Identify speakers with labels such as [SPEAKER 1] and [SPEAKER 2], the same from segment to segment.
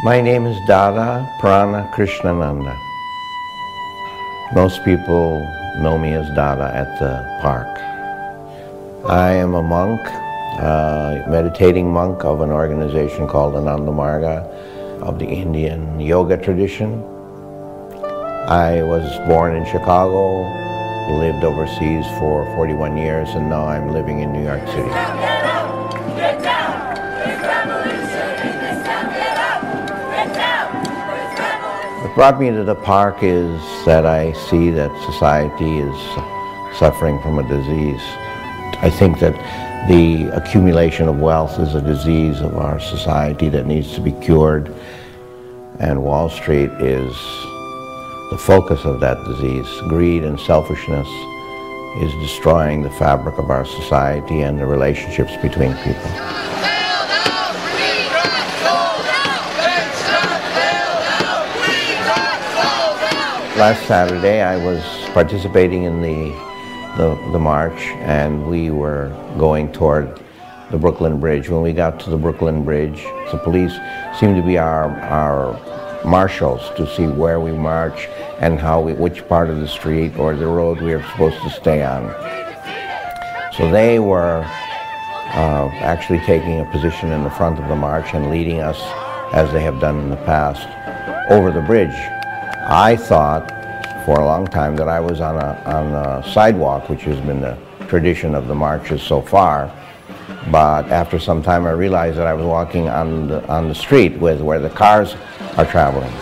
[SPEAKER 1] My name is Dadą Pranakrysznanandą. Most people know me as Dada at the park. I am a monk, a meditating monk of an organization called Ananda Margi of the Indian yoga tradition. I was born in Chicago, lived overseas for 41 years, and now I'm living in New York City. What brought me to the park is that I see that society is suffering from a disease. I think that the accumulation of wealth is a disease of our society that needs to be cured, and Wall Street is the focus of that disease. Greed and selfishness is destroying the fabric of our society and the relationships between people. Last Saturday I was participating in the march, and we were going toward the Brooklyn Bridge. When we got to the Brooklyn Bridge, the police seemed to be our marshals to see where we march and which part of the street or the road we were supposed to stay on. So they were actually taking a position in the front of the march and leading us, as they have done in the past, over the bridge. I thought for a long time that I was on a sidewalk, which has been the tradition of the marches so far. But after some time I realized that I was walking on the street where the cars are traveling.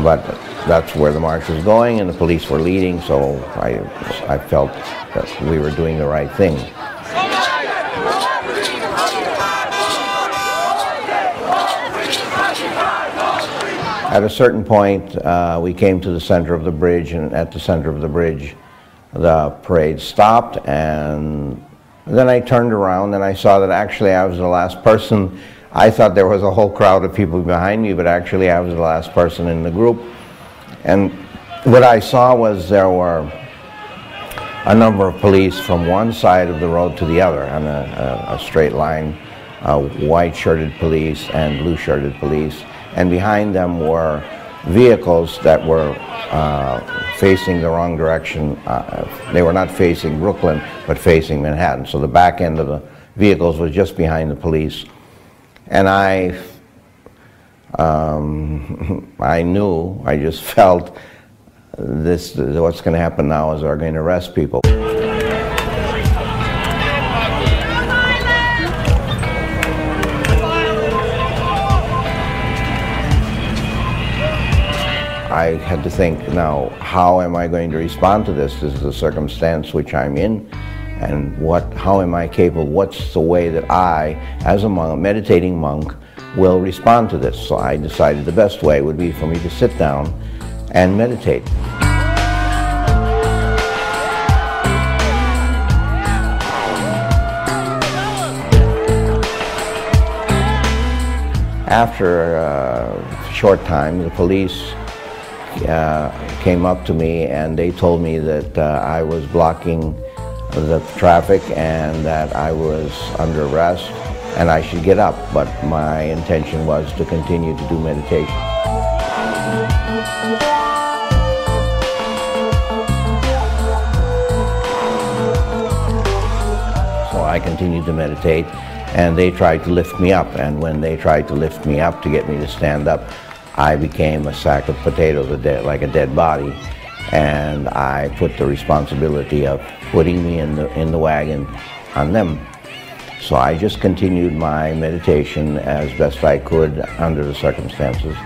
[SPEAKER 1] But that's where the march was going, and the police were leading, so I felt that we were doing the right thing. At a certain point, we came to the center of the bridge, and at the center of the bridge, the parade stopped, and then I turned around and I saw that actually I was the last person. I thought there was a whole crowd of people behind me, but actually I was the last person in the group. And what I saw was there were a number of police from one side of the road to the other on a straight line, white-shirted police and blue-shirted police. And behind them were vehicles that were facing the wrong direction. They were not facing Brooklyn, but facing Manhattan. So the back end of the vehicles was just behind the police. And I knew, I just felt what's going to happen now is they're going to arrest people. I had to think, now, how am I going to respond to this? This is the circumstance which I'm in, and how am I capable? What's the way that I, as a monk, meditating monk, will respond to this? So I decided the best way would be for me to sit down and meditate. After a short time, the police came up to me and they told me that I was blocking the traffic and that I was under arrest and I should get up, but my intention was to continue to do meditation. So I continued to meditate, and they tried to lift me up, and when they tried to lift me up to get me to stand up, I became a sack of potatoes, like a dead body, and I put the responsibility of putting me in the wagon on them. So I just continued my meditation as best I could under the circumstances.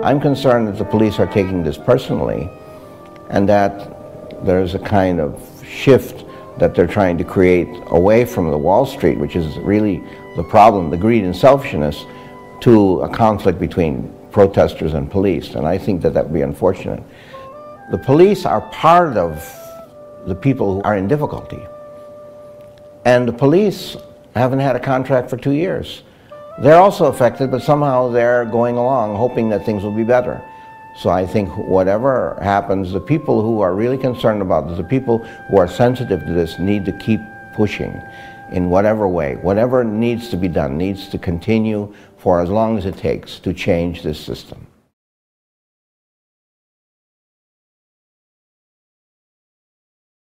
[SPEAKER 1] I'm concerned that the police are taking this personally, and that there's a kind of shift that they're trying to create away from the Wall Street, which is really the problem, the greed and selfishness, to a conflict between protesters and police, and I think that that would be unfortunate. The police are part of the people who are in difficulty. And the police haven't had a contract for 2 years. They're also affected, but somehow they're going along hoping that things will be better. So I think whatever happens, the people who are really concerned about this, the people who are sensitive to this, need to keep pushing in whatever way. Whatever needs to be done needs to continue for as long as it takes to change this system.